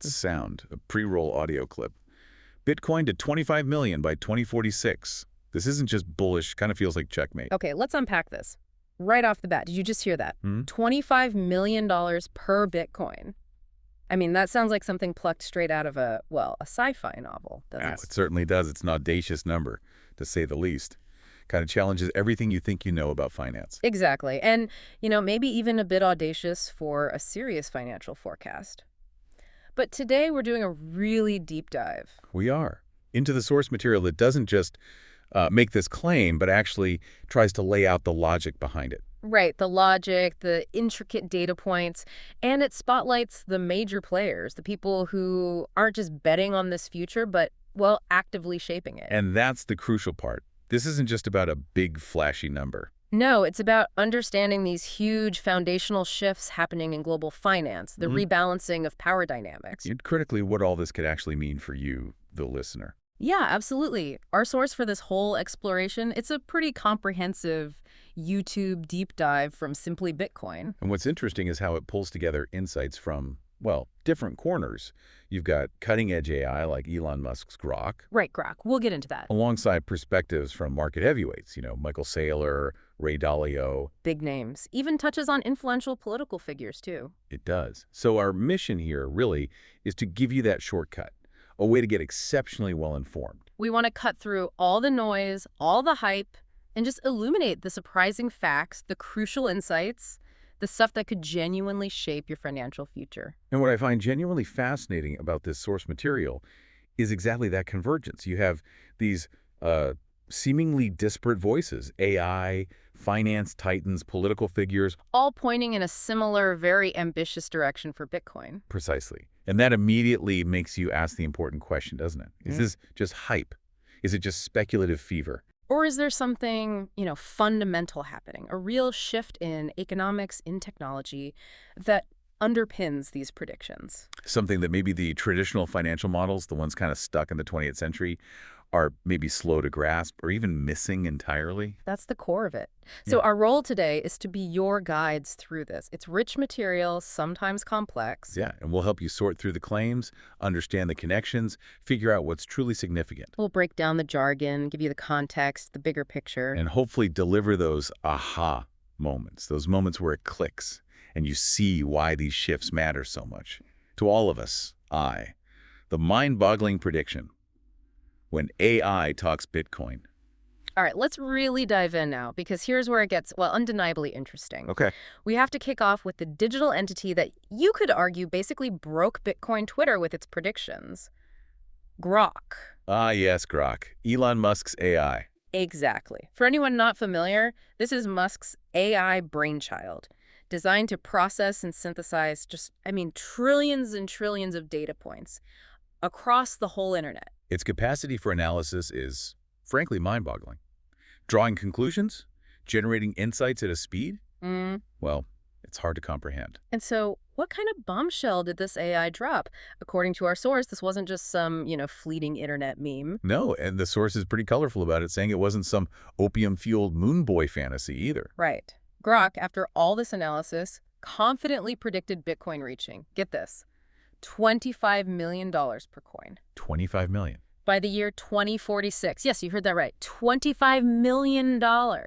Sound, a pre-roll audio clip. Bitcoin to 25 million by 2046. This isn't just bullish, kind of feels like checkmate. Okay, let's unpack this. Right off the bat, did you just hear that? Hmm? $25 million per Bitcoin. I mean, that sounds like something plucked straight out of a sci-fi novel, doesn't it? It certainly does. It's an audacious number, to say the least. Kind of challenges everything you think you know about finance. Exactly. And, maybe even a bit audacious for a serious financial forecast. But today we're doing a really deep dive. We are. Into the source material that doesn't just make this claim, but actually tries to lay out the logic behind it. Right, the logic, the intricate data points, and it spotlights the major players, the people who aren't just betting on this future, but, well, actively shaping it. And that's the crucial part. This isn't just about a big, flashy number. No, it's about understanding these huge foundational shifts happening in global finance, the rebalancing of power dynamics. And critically, what all this could actually mean for you, the listener. Yeah, absolutely. Our source for this whole exploration, it's a pretty comprehensive YouTube deep dive from Simply Bitcoin. And what's interesting is how it pulls together insights from, well, different corners. You've got cutting-edge AI like Elon Musk's Grok, Right, Grok. We'll get into that. alongside perspectives from market heavyweights, Michael Saylor, Ray Dalio. Big names. Even touches on influential political figures, too. It does. So our mission here really is to give you that shortcut, a way to get exceptionally well informed. We want to cut through all the noise, all the hype, and just illuminate the surprising facts, the crucial insights, the stuff that could genuinely shape your financial future. And what I find genuinely fascinating about this source material is exactly that convergence. You have these seemingly disparate voices, AI, finance titans, political figures. All pointing in a similar, very ambitious direction for Bitcoin. Precisely. And that immediately makes you ask the important question, doesn't it? Is this just hype? Is it just speculative fever? Or is there something, fundamental happening, a real shift in economics, in technology that underpins these predictions? Something that maybe the traditional financial models, the ones kind of stuck in the 20th century, are maybe slow to grasp or even missing entirely? That's the core of it. So our role today is to be your guides through this. It's rich material, sometimes complex. Yeah, and we'll help you sort through the claims, understand the connections, figure out what's truly significant, We'll break down the jargon, give you the context, the bigger picture. and hopefully deliver those aha moments, those moments where it clicks and you see why these shifts matter so much. To all of us, the mind-boggling prediction. When AI talks Bitcoin. All right, let's really dive in now, because here's where it gets, well, undeniably interesting. Okay. We have to kick off with the digital entity that you could argue basically broke Bitcoin Twitter with its predictions. Grok. Ah, yes, Grok. Elon Musk's AI. Exactly. For anyone not familiar, this is Musk's AI brainchild, designed to process and synthesize trillions and trillions of data points across the whole internet. Its capacity for analysis is, frankly, mind-boggling. Drawing conclusions? Generating insights at a speed? Well, it's hard to comprehend. And so what kind of bombshell did this AI drop? According to our source, this wasn't just some, fleeting internet meme. No, and the source is pretty colorful about it, saying it wasn't some opium-fueled moon boy fantasy either. Right. Grok, after all this analysis, confidently predicted Bitcoin reaching, get this, $25 million per coin. 25 million. By the year 2046. Yes, you heard that right. $25 million.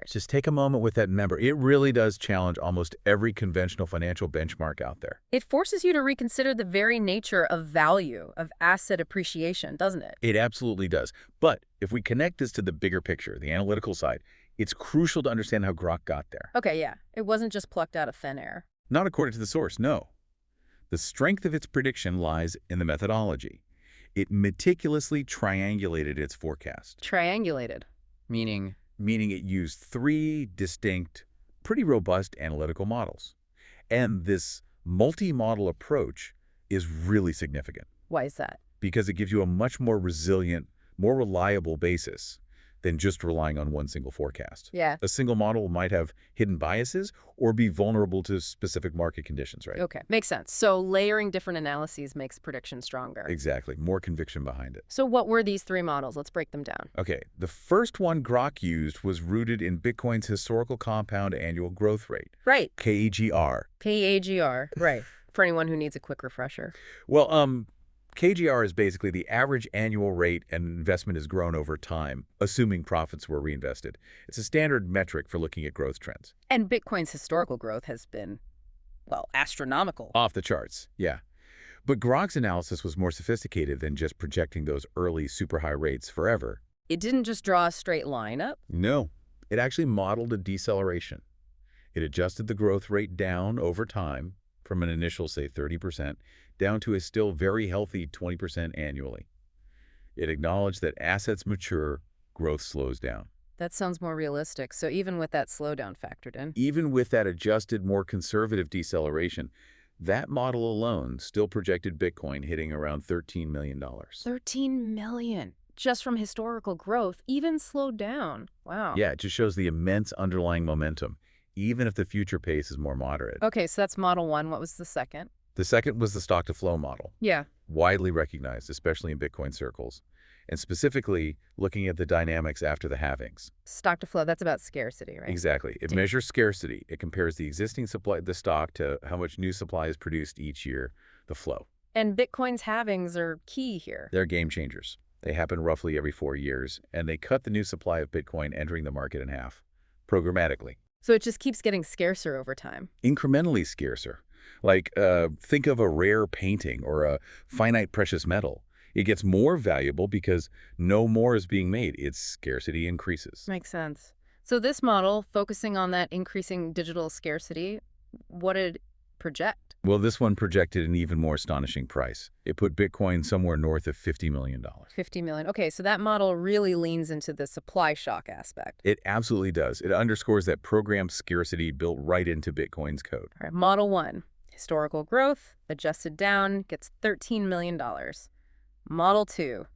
Just take a moment with that number. It really does challenge almost every conventional financial benchmark out there. It forces you to reconsider the very nature of value, of asset appreciation, doesn't it? It absolutely does. But if we connect this to the bigger picture, the analytical side, it's crucial to understand how Grok got there. Okay, yeah. It wasn't just plucked out of thin air. Not according to the source, no. The strength of its prediction lies in the methodology. It meticulously triangulated its forecast. Triangulated. Meaning? Meaning it used 3 distinct, pretty robust analytical models. And this multi-model approach is really significant. Why is that? Because it gives you a much more resilient, more reliable basis than just relying on one single forecast. Yeah. A single model might have hidden biases or be vulnerable to specific market conditions, right? Okay, makes sense. So layering different analyses makes prediction stronger. Exactly. More conviction behind it. So what were these 3 models? Let's break them down. Okay, the first one Grok used was rooted in Bitcoin's historical compound annual growth rate. Right. KEGR. KAGR. Right. For anyone who needs a quick refresher. Well, KGR is basically the average annual rate an investment has grown over time, assuming profits were reinvested. It's a standard metric for looking at growth trends. And Bitcoin's historical growth has been, well, astronomical. Off the charts, yeah. But Grok's analysis was more sophisticated than just projecting those early super high rates forever. It didn't just draw a straight line up. No, it actually modeled a deceleration. It adjusted the growth rate down over time from an initial, say, 30% down to a still very healthy 20% annually. It acknowledged that assets mature, growth slows down. That sounds more realistic. So even with that slowdown factored in. Even with that adjusted, more conservative deceleration, that model alone still projected Bitcoin hitting around $13 million. 13 million. Just from historical growth, even slowed down. Wow. Yeah, it just shows the immense underlying momentum, even if the future pace is more moderate. Okay, so that's model one. What was the second? The second was the stock-to-flow model, Yeah. widely recognized, especially in Bitcoin circles, and specifically looking at the dynamics after the halvings. Stock to flow, that's about scarcity, right? Exactly. It measures scarcity. It compares the existing supply, the stock, to how much new supply is produced each year, the flow. And Bitcoin's halvings are key here. They're game changers. They happen roughly every 4 years, and they cut the new supply of Bitcoin entering the market in half, programmatically. So it just keeps getting scarcer over time. Incrementally scarcer. Like, think of a rare painting or a finite precious metal. It gets more valuable because no more is being made. Its scarcity increases. Makes sense. So this model, focusing on that increasing digital scarcity, what did it project? Well, this one projected an even more astonishing price. It put Bitcoin somewhere north of $50 million. 50 million. Okay, so that model really leans into the supply shock aspect. It absolutely does. It underscores that programmed scarcity built right into Bitcoin's code. All right, model one, historical growth, adjusted down, gets $13 million. Model 2,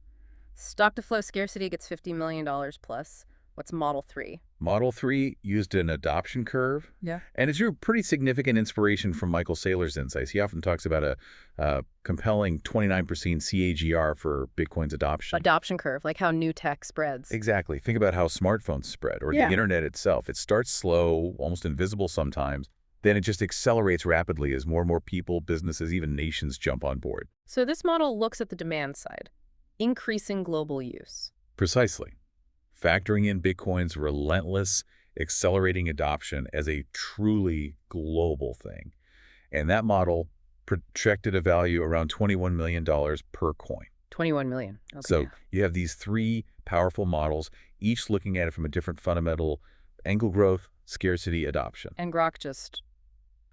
stock-to-flow scarcity gets $50 million plus. What's Model 3? Model 3 used an adoption curve. Yeah. And it drew pretty significant inspiration from Michael Saylor's insights. He often talks about a compelling 29% CAGR for Bitcoin's adoption. Adoption curve, like how new tech spreads. Exactly. Think about how smartphones spread, or the internet itself. It starts slow, almost invisible sometimes. Then it just accelerates rapidly as more and more people, businesses, even nations jump on board. So this model looks at the demand side, increasing global use. Precisely. Factoring in Bitcoin's relentless, accelerating adoption as a truly global thing. And that model projected a value around $21 million per coin. 21 million. Okay. So you have these three powerful models, each looking at it from a different fundamental angle: growth, scarcity, adoption. And Grok just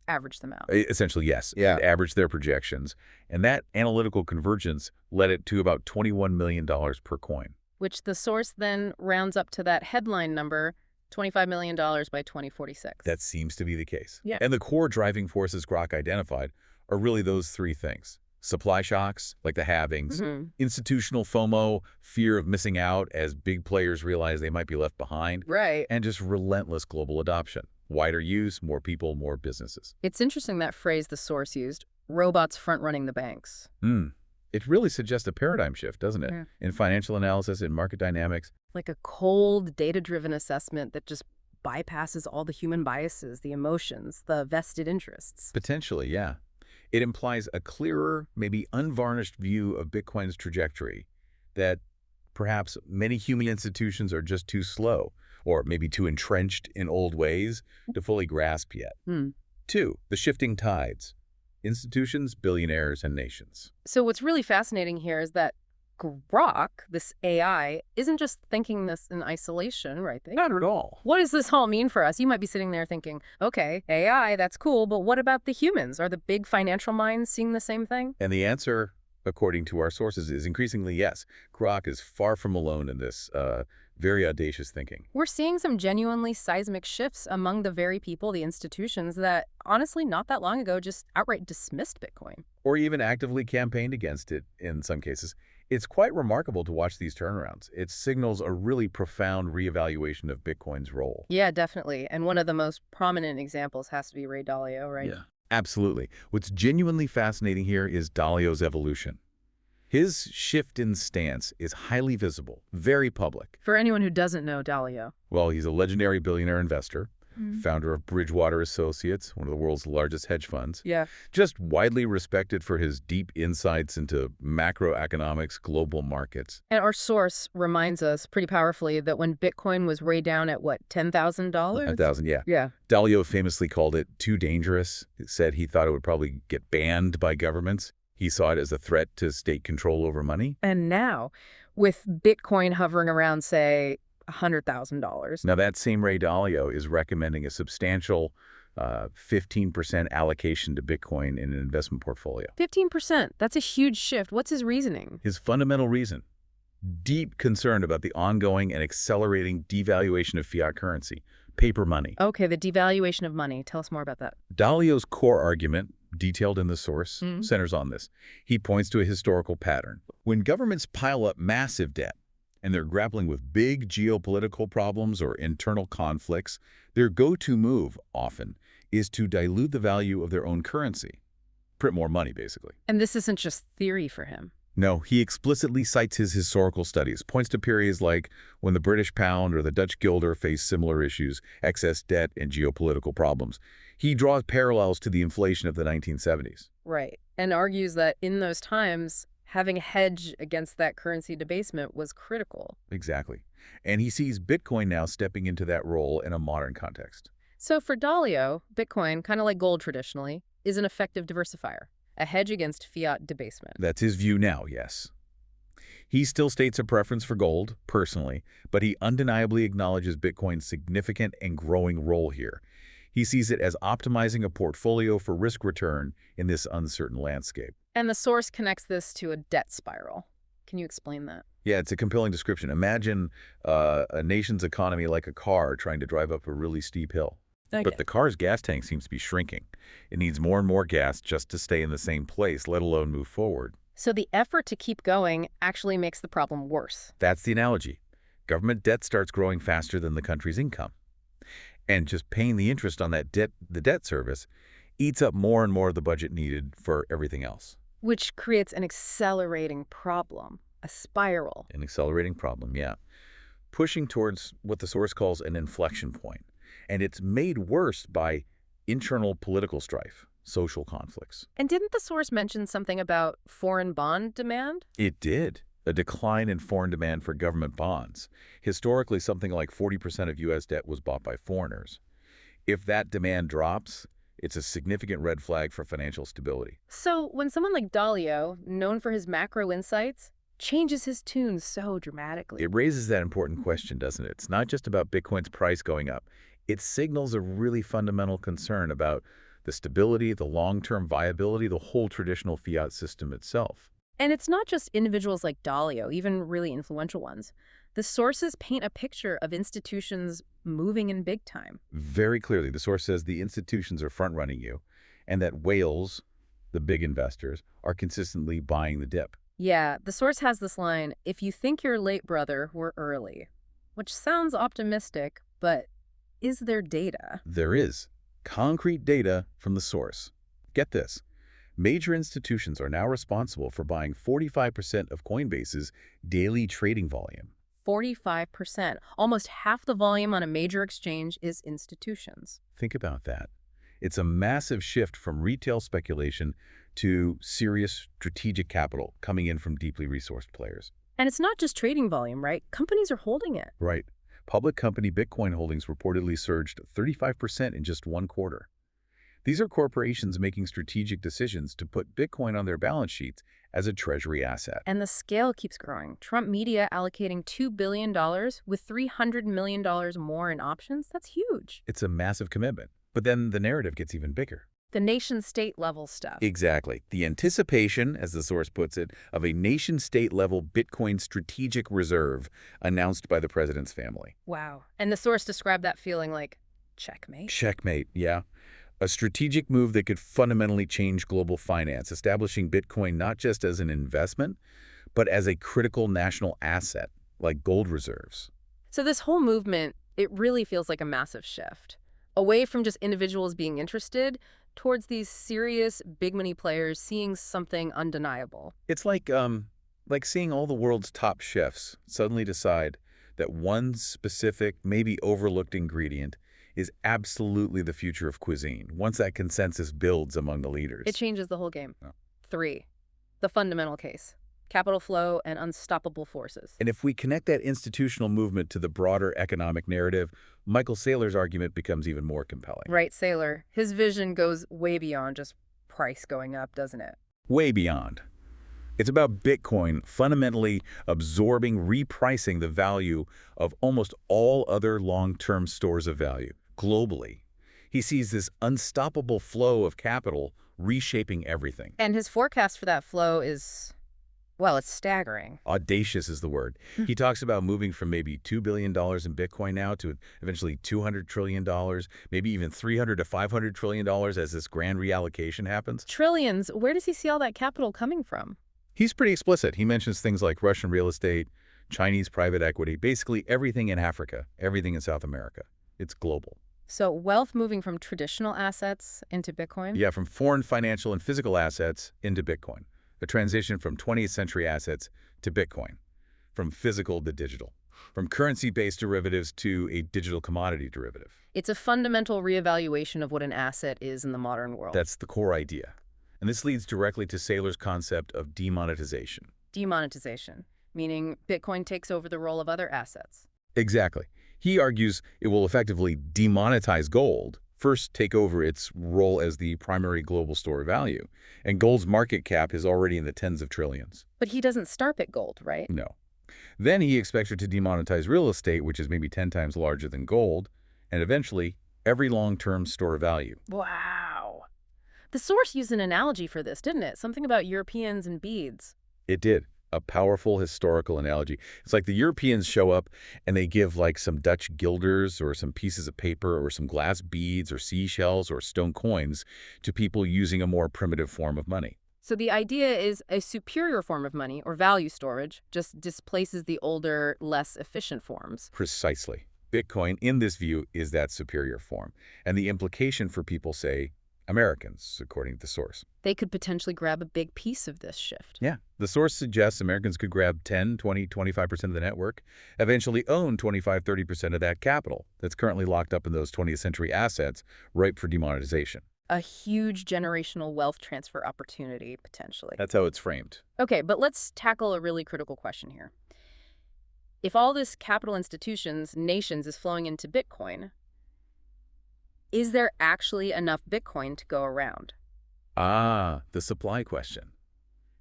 averaged them out. Essentially, yes. Yeah. It averaged their projections. And that analytical convergence led it to about $21 million per coin. Which the source then rounds up to that headline number, $25 million by 2046. That seems to be the case. Yeah. And the core driving forces Grok identified are really those three things: supply shocks, like the halvings, institutional FOMO, fear of missing out as big players realize they might be left behind, Right. and just relentless global adoption. Wider use, more people, more businesses. It's interesting that phrase the source used, robots front-running the banks. It really suggests a paradigm shift, doesn't it? Yeah. In financial analysis, in market dynamics. Like a cold, data-driven assessment that just bypasses all the human biases, the emotions, the vested interests. Potentially, yeah. It implies a clearer, maybe unvarnished view of Bitcoin's trajectory that perhaps many human institutions are just too slow, or maybe too entrenched in old ways to fully grasp yet. 2, the shifting tides. Institutions, billionaires, and nations. So what's really fascinating here is that Grok, this AI, isn't just thinking this in isolation, right? Not at all. What does this all mean for us? You might be sitting there thinking, okay, AI, that's cool, but what about the humans? Are the big financial minds seeing the same thing? And the answer, according to our sources, is increasingly yes. Grok is far from alone in this very audacious thinking. We're seeing some genuinely seismic shifts among the very people, the institutions that, honestly, not that long ago just outright dismissed Bitcoin. Or even actively campaigned against it in some cases. It's quite remarkable to watch these turnarounds. It signals a really profound reevaluation of Bitcoin's role. Yeah, definitely. And one of the most prominent examples has to be Ray Dalio, right? Yeah, absolutely. What's genuinely fascinating here is Dalio's evolution. His shift in stance is highly visible, very public. For anyone who doesn't know Dalio. Well, he's a legendary billionaire investor, Mm. founder of Bridgewater Associates, one of the world's largest hedge funds. Yeah. Just widely respected for his deep insights into macroeconomics, global markets. And our source reminds us pretty powerfully that when Bitcoin was way down at what, $10,000? 1,000, yeah. Yeah. Dalio famously called it too dangerous. He said he thought it would probably get banned by governments. He saw it as a threat to state control over money. And now, with Bitcoin hovering around, say, $100,000. Now, that same Ray Dalio is recommending a substantial 15% allocation to Bitcoin in an investment portfolio. 15%. That's a huge shift. What's his reasoning? His fundamental reason: deep concern about the ongoing and accelerating devaluation of fiat currency, paper money. Okay, the devaluation of money. Tell us more about that. Dalio's core argument, detailed in the source, Mhm. centers on this. He points to a historical pattern. When governments pile up massive debt and they're grappling with big geopolitical problems or internal conflicts, their go-to move, often, is to dilute the value of their own currency. Print more money, basically. And this isn't just theory for him. No, he explicitly cites his historical studies, points to periods like when the British pound or the Dutch guilder faced similar issues, excess debt and geopolitical problems. He draws parallels to the inflation of the 1970s. Right. And argues that in those times, having a hedge against that currency debasement was critical. Exactly. And he sees Bitcoin now stepping into that role in a modern context. So for Dalio, Bitcoin, kind of like gold traditionally, is an effective diversifier, a hedge against fiat debasement. That's his view now, yes. He still states a preference for gold, personally, but he undeniably acknowledges Bitcoin's significant and growing role here. He sees it as optimizing a portfolio for risk return in this uncertain landscape. And the source connects this to a debt spiral. Can you explain that? Yeah, it's a compelling description. Imagine a nation's economy like a car trying to drive up a really steep hill. Okay. But the car's gas tank seems to be shrinking. It needs more and more gas just to stay in the same place, let alone move forward. So the effort to keep going actually makes the problem worse. That's the analogy. Government debt starts growing faster than the country's income. And just paying the interest on that debt, the debt service, eats up more and more of the budget needed for everything else. Which creates an accelerating problem, a spiral. An accelerating problem, yeah. Pushing towards what the source calls an inflection point. And it's made worse by internal political strife, social conflicts. And didn't the source mention something about foreign bond demand? It did. A decline in foreign demand for government bonds. Historically, something like 40% of U.S. debt was bought by foreigners. If that demand drops, it's a significant red flag for financial stability. So when someone like Dalio, known for his macro insights, changes his tune so dramatically. It raises that important question, doesn't it? It's not just about Bitcoin's price going up. It signals a really fundamental concern about the stability, the long-term viability, the whole traditional fiat system itself. And it's not just individuals like Dalio, even really influential ones. The sources paint a picture of institutions moving in big time. Very clearly, the source says the institutions are front-running you, and that whales, the big investors, are consistently buying the dip. Yeah, the source has this line, "If you think your late brother, we're early," which sounds optimistic, but is there data? There is concrete data from the source. Get this. Major institutions are now responsible for buying 45% of Coinbase's daily trading volume. 45%. Almost half the volume on a major exchange is institutions. Think about that. It's a massive shift from retail speculation to serious strategic capital coming in from deeply resourced players. And it's not just trading volume, right? Companies are holding it. Right. Public company Bitcoin holdings reportedly surged 35% in just one quarter. These are corporations making strategic decisions to put Bitcoin on their balance sheets as a treasury asset. And the scale keeps growing. Trump Media allocating $2 billion with $300 million more in options? That's huge. It's a massive commitment. But then the narrative gets even bigger. The nation-state level stuff. Exactly. The anticipation, as the source puts it, of a nation-state level Bitcoin strategic reserve announced by the president's family. Wow. And the source described that feeling like checkmate. Checkmate, yeah. A strategic move that could fundamentally change global finance, establishing Bitcoin not just as an investment, but as a critical national asset, like gold reserves. So this whole movement, it really feels like a massive shift. Away from just individuals being interested, towards these serious big money players seeing something undeniable. It's like seeing all the world's top chefs suddenly decide that one specific, maybe overlooked ingredient is absolutely the future of cuisine, once that consensus builds among the leaders. It changes the whole game. Oh. 3. The fundamental case. Capital flow and unstoppable forces. And if we connect that institutional movement to the broader economic narrative, Michael Saylor's argument becomes even more compelling. Right, Saylor. His vision goes way beyond just price going up, doesn't it? Way beyond. It's about Bitcoin fundamentally absorbing, repricing the value of almost all other long-term stores of value globally. He sees this unstoppable flow of capital reshaping everything. And his forecast for that flow is, well, it's staggering. Audacious is the word. He talks about moving from maybe $2 billion in Bitcoin now to eventually $200 trillion, maybe even $300 to $500 trillion as this grand reallocation happens. Trillions. Where does he see all that capital coming from? He's pretty explicit. He mentions things like Russian real estate, Chinese private equity, basically everything in Africa, everything in South America. It's global. So wealth moving from traditional assets into Bitcoin? Yeah, from foreign financial and physical assets into Bitcoin. A transition from 20th century assets to Bitcoin, from physical to digital, from currency-based derivatives to a digital commodity derivative. It's a fundamental reevaluation of what an asset is in the modern world. That's the core idea. And this leads directly to Saylor's concept of demonetization. Demonetization, meaning Bitcoin takes over the role of other assets. Exactly. He argues it will effectively demonetize gold, first take over its role as the primary global store of value. And gold's market cap is already in the tens of trillions. But he doesn't start at gold, right? No. Then he expects it to demonetize real estate, which is maybe 10 times larger than gold, and eventually every long-term store of value. Wow. The source used an analogy for this, didn't it? Something about Europeans and beads. It did. A powerful historical analogy. It's like the Europeans show up and they give like some Dutch guilders or some pieces of paper or some glass beads or seashells or stone coins to people using a more primitive form of money. So the idea is a superior form of money, or value storage, just displaces the older, less efficient forms. Precisely. Bitcoin, in this view, is that superior form. And the implication for people, say, Americans, according to the source. They could potentially grab a big piece of this shift. Yeah. The source suggests Americans could grab 10, 20, 25% of the network, eventually own 25, 30% of that capital that's currently locked up in those 20th century assets ripe for demonetization. A huge generational wealth transfer opportunity, potentially. That's how it's framed. Okay, but let's tackle a really critical question here. If all this capital institutions, nations, is flowing into Bitcoin, is there actually enough Bitcoin to go around? Ah, the supply question.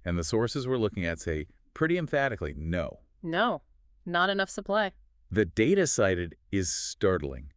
And the sources we're looking at say pretty emphatically no. No, not enough supply. The data cited is startling.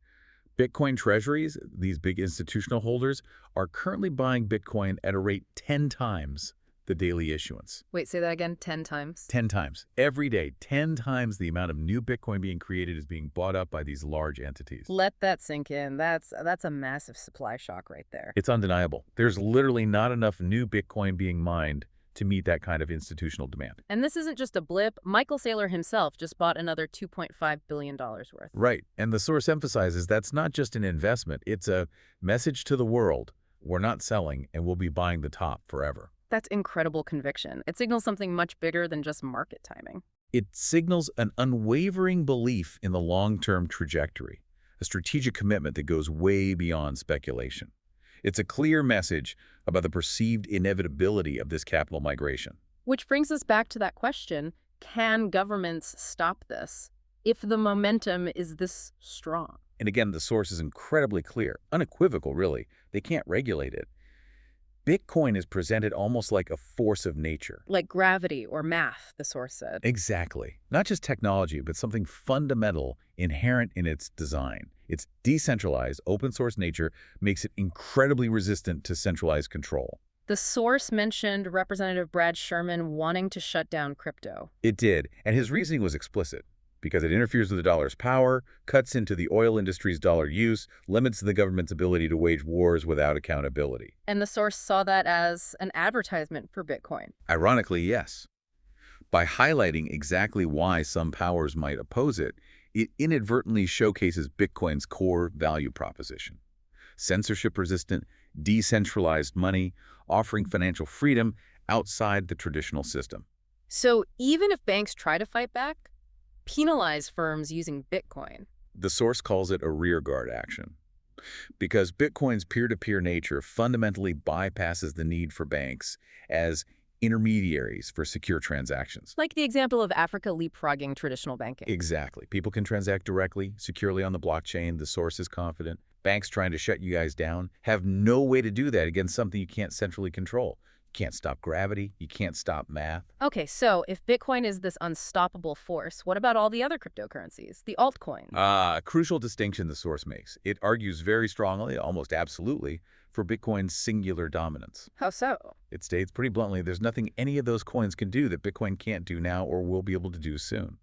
Bitcoin treasuries, these big institutional holders, are currently buying Bitcoin at a rate 10 times the daily issuance. Wait, say that again, 10 times? 10 times. Every day, 10 times the amount of new Bitcoin being created is being bought up by these large entities. Let that sink in. That's a massive supply shock right there. It's undeniable. There's literally not enough new Bitcoin being mined to meet that kind of institutional demand. And this isn't just a blip. Michael Saylor himself just bought another $2.5 billion worth. Right. And the source emphasizes that's not just an investment. It's a message to the world. We're not selling, and we'll be buying the top forever. That's incredible conviction. It signals something much bigger than just market timing. It signals an unwavering belief in the long-term trajectory, a strategic commitment that goes way beyond speculation. It's a clear message about the perceived inevitability of this capital migration. Which brings us back to that question, can governments stop this if the momentum is this strong? And again, the source is incredibly clear, unequivocal really. They can't regulate it. Bitcoin is presented almost like a force of nature. Like gravity or math, the source said. Exactly. Not just technology, but something fundamental, inherent in its design. Its decentralized, open-source nature makes it incredibly resistant to centralized control. The source mentioned Representative Brad Sherman wanting to shut down crypto. It did, and his reasoning was explicit. Because it interferes with the dollar's power, cuts into the oil industry's dollar use, limits the government's ability to wage wars without accountability. And the source saw that as an advertisement for Bitcoin. Ironically, yes. By highlighting exactly why some powers might oppose it, it inadvertently showcases Bitcoin's core value proposition. Censorship-resistant, decentralized money, offering financial freedom outside the traditional system. So even if banks try to fight back, penalize firms using Bitcoin. The source calls it a rearguard action. Because Bitcoin's peer-to-peer nature fundamentally bypasses the need for banks as intermediaries for secure transactions. Like the example of Africa leapfrogging traditional banking. Exactly. People can transact directly, securely on the blockchain. The source is confident. Banks trying to shut you guys down have no way to do that against something you can't centrally control. You can't stop gravity. You can't stop math. Okay, so if Bitcoin is this unstoppable force, what about all the other cryptocurrencies, the altcoins? A crucial distinction the source makes. It argues very strongly, almost absolutely, for Bitcoin's singular dominance. How so? It states pretty bluntly there's nothing any of those coins can do that Bitcoin can't do now or will be able to do soon.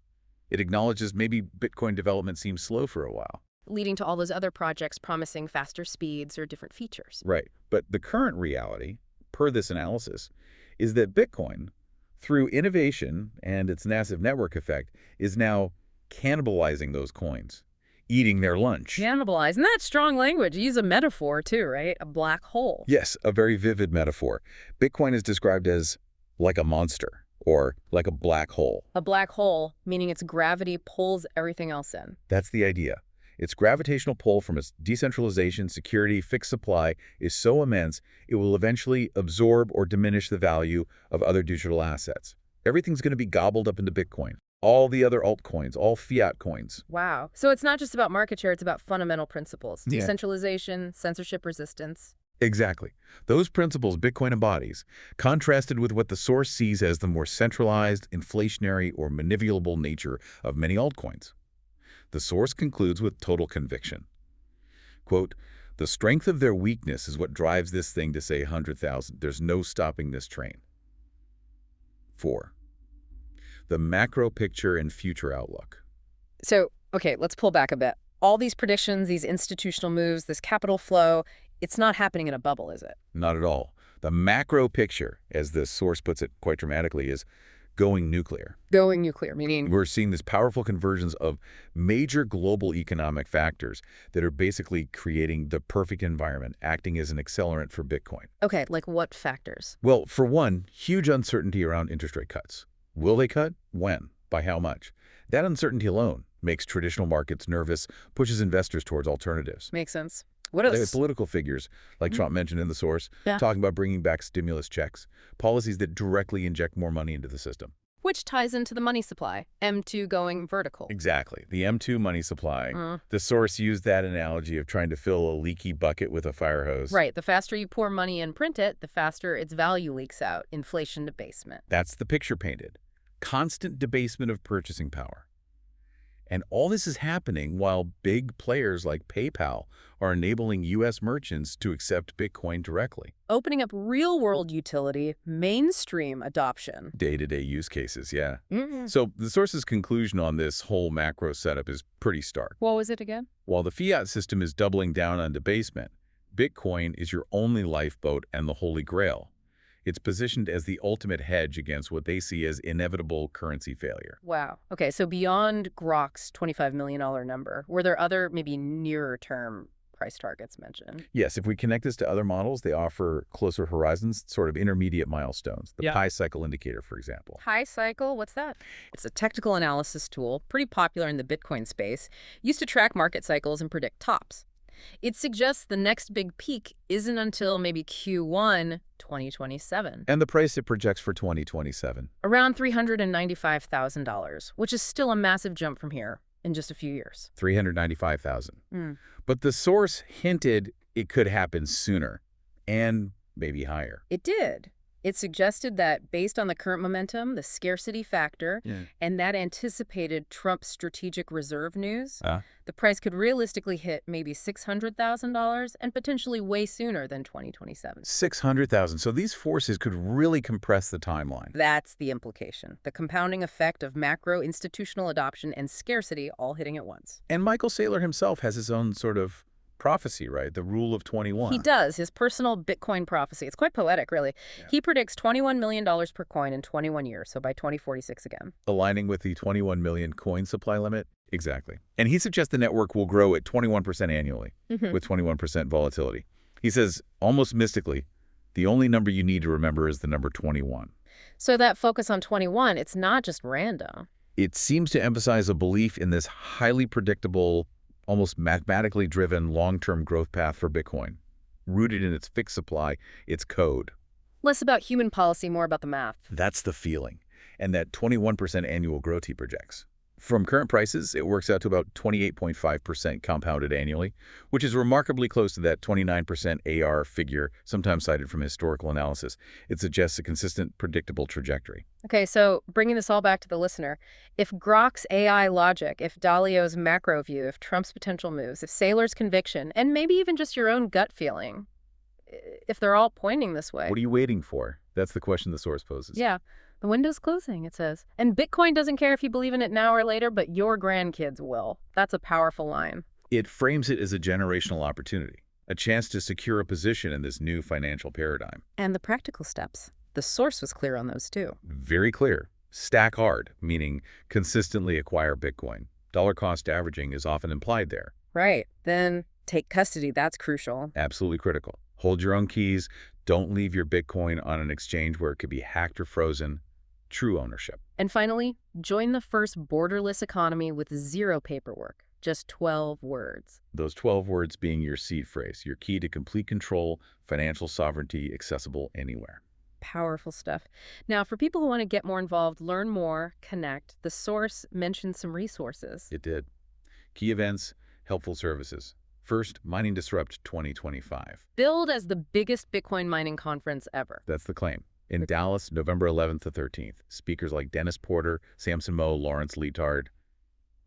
It acknowledges maybe Bitcoin development seems slow for a while. Leading to all those other projects promising faster speeds or different features. Right. But the current reality, per this analysis, is that Bitcoin, through innovation and its massive network effect, is now cannibalizing those coins, eating their lunch. Cannibalize. And that's strong language. You use a metaphor too, right? A black hole. Yes, a very vivid metaphor. Bitcoin is described as like a monster or like a black hole. A black hole, meaning its gravity pulls everything else in. That's the idea. Its gravitational pull from its decentralization, security, fixed supply is so immense, it will eventually absorb or diminish the value of other digital assets. Everything's going to be gobbled up into Bitcoin. All the other altcoins, all fiat coins. Wow. So it's not just about market share, it's about fundamental principles. Yeah. Decentralization, censorship resistance. Exactly. Those principles Bitcoin embodies, contrasted with what the source sees as the more centralized, inflationary, or manipulable nature of many altcoins. The source concludes with total conviction. Quote, "The strength of their weakness is what drives this thing to say 100,000. There's no stopping this train." 4. The macro picture and future outlook. So, okay, let's pull back a bit. All these predictions, these institutional moves, this capital flow, it's not happening in a bubble, is it? Not at all. The macro picture, as the source puts it quite dramatically, is going nuclear. Going nuclear, meaning? We're seeing this powerful convergence of major global economic factors that are basically creating the perfect environment, acting as an accelerant for Bitcoin. Okay, like what factors? Well, for one, huge uncertainty around interest rate cuts. Will they cut? When? By how much? That uncertainty alone makes traditional markets nervous, pushes investors towards alternatives. Makes sense. What else? Political figures, like Trump mentioned in the source, talking about bringing back stimulus checks, policies that directly inject more money into the system. Which ties into the money supply, M2 going vertical. Exactly. The M2 money supply. The source used that analogy of trying to fill a leaky bucket with a fire hose. Right. The faster you pour money and print it, the faster its value leaks out. Inflation debasement. That's the picture painted. Constant debasement of purchasing power. And all this is happening while big players like PayPal are enabling U.S. merchants to accept Bitcoin directly. Opening up real-world utility, mainstream adoption. Day-to-day use cases, yeah. So the source's conclusion on this whole macro setup is pretty stark. What was it again? While the fiat system is doubling down on debasement, Bitcoin is your only lifeboat and the holy grail. It's positioned as the ultimate hedge against what they see as inevitable currency failure. Wow. Okay, so beyond Grok's $25 million number, were there other, maybe nearer-term price targets mentioned? Yes, if we connect this to other models, they offer closer horizons, sort of intermediate milestones. The Pi cycle indicator, for example. Pi cycle? What's that? It's a technical analysis tool, pretty popular in the Bitcoin space, used to track market cycles and predict tops. It suggests the next big peak isn't until maybe Q1 2027. And the price it projects for 2027? Around $395,000, which is still a massive jump from here in just a few years. $395,000. But the source hinted it could happen sooner and maybe higher. It did. It suggested that based on the current momentum, the scarcity factor, and that anticipated Trump's strategic reserve news, the price could realistically hit maybe $600,000 and potentially way sooner than 2027. $600,000. So these forces could really compress the timeline. That's the implication. The compounding effect of macro institutional adoption and scarcity all hitting at once. And Michael Saylor himself has his own sort of prophecy, right? The rule of 21. He does. His personal Bitcoin prophecy. It's quite poetic, really. He predicts $21 million per coin in 21 years, so by 2046 again. Aligning with the 21 million coin supply limit? Exactly. And he suggests the network will grow at 21% annually, with 21% volatility. He says, almost mystically, the only number you need to remember is the number 21. So that focus on 21, it's not just random. It seems to emphasize a belief in this highly predictable almost mathematically driven long-term growth path for Bitcoin, rooted in its fixed supply, its code. Less about human policy, more about the math. That's the feeling. And that 21% annual growth he projects. From current prices, it works out to about 28.5% compounded annually, which is remarkably close to that 29% AR figure, sometimes cited from historical analysis. It suggests a consistent, predictable trajectory. Okay, so bringing this all back to the listener, if Grok's AI logic, if Dalio's macro view, if Trump's potential moves, if Saylor's conviction, and maybe even just your own gut feeling, if they're all pointing this way. What are you waiting for? That's the question the source poses. Yeah. The window's closing, it says. And Bitcoin doesn't care if you believe in it now or later, but your grandkids will. That's a powerful line. It frames it as a generational opportunity, a chance to secure a position in this new financial paradigm. And the practical steps. The source was clear on those too. Very clear. Stack hard, meaning consistently acquire Bitcoin. Dollar cost averaging is often implied there. Right. Then take custody. That's crucial. Absolutely critical. Hold your own keys. Don't leave your Bitcoin on an exchange where it could be hacked or frozen. True ownership. And finally, join the first borderless economy with zero paperwork. Just 12 words. Those 12 words being your seed phrase, your key to complete control, financial sovereignty, accessible anywhere. Powerful stuff. Now, for people who want to get more involved, learn more, connect, the source mentioned some resources. It did. Key events, helpful services. First, Mining Disrupt 2025. Billed as the biggest Bitcoin mining conference ever. That's the claim. In Dallas, November 11th to 13th. Speakers like Dennis Porter, Samson Moe, Lawrence Leetard.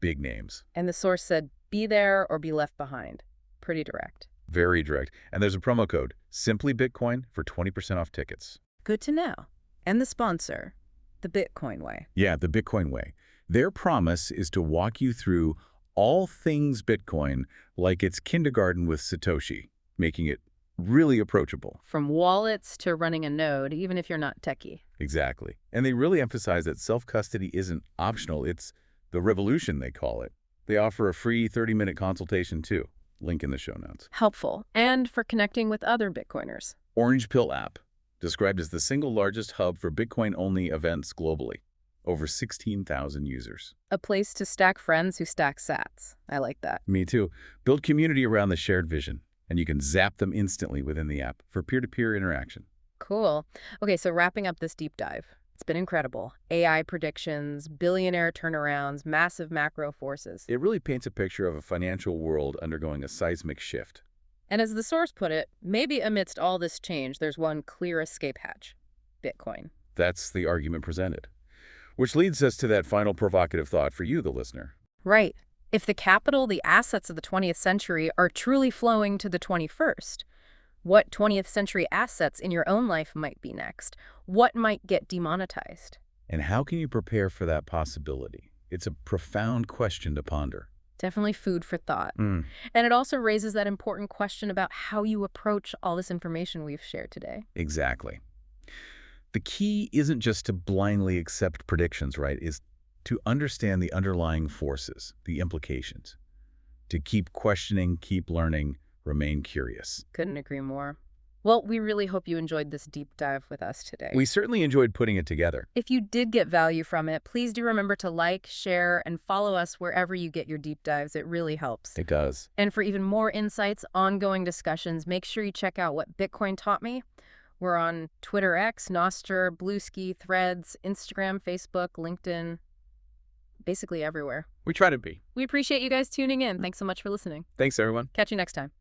Big names. And the source said, be there or be left behind. Pretty direct. Very direct. And there's a promo code, Simply Bitcoin, for 20% off tickets. Good to know. And the sponsor, the Bitcoin Way. Yeah, the Bitcoin Way. Their promise is to walk you through all things Bitcoin like it's kindergarten with Satoshi, making it really approachable. From wallets to running a node, even if you're not techie. Exactly. And they really emphasize that self-custody isn't optional. It's the revolution, they call it. They offer a free 30-minute consultation, too. Link in the show notes. Helpful. And for connecting with other Bitcoiners. Orange Pill app, described as the single largest hub for Bitcoin-only events globally. Over 16,000 users. A place to stack friends who stack sats. I like that. Me too. Build community around the shared vision. And you can zap them instantly within the app for peer-to-peer interaction. Cool. Okay, so wrapping up this deep dive. It's been incredible. AI predictions, billionaire turnarounds, massive macro forces. It really paints a picture of a financial world undergoing a seismic shift. And as the source put it, maybe amidst all this change, there's one clear escape hatch. Bitcoin. That's the argument presented. Which leads us to that final provocative thought for you, the listener. Right. If the capital, the assets of the 20th century are truly flowing to the 21st, what 20th century assets in your own life might be next? What might get demonetized? And how can you prepare for that possibility? It's a profound question to ponder. Definitely food for thought. And it also raises that important question about how you approach all this information we've shared today. Exactly. The key isn't just to blindly accept predictions, right? Is to understand the underlying forces, the implications. To keep questioning, keep learning, remain curious. Couldn't agree more. Well, we really hope you enjoyed this deep dive with us today. We certainly enjoyed putting it together. If you did get value from it, please do remember to like, share, and follow us wherever you get your deep dives. It really helps. It does. And for even more insights, ongoing discussions, make sure you check out What Bitcoin Taught Me. We're on Twitter X, Nostr, Bluesky, Threads, Instagram, Facebook, LinkedIn, basically everywhere. We try to be. We appreciate you guys tuning in. Thanks so much for listening. Thanks, everyone. Catch you next time.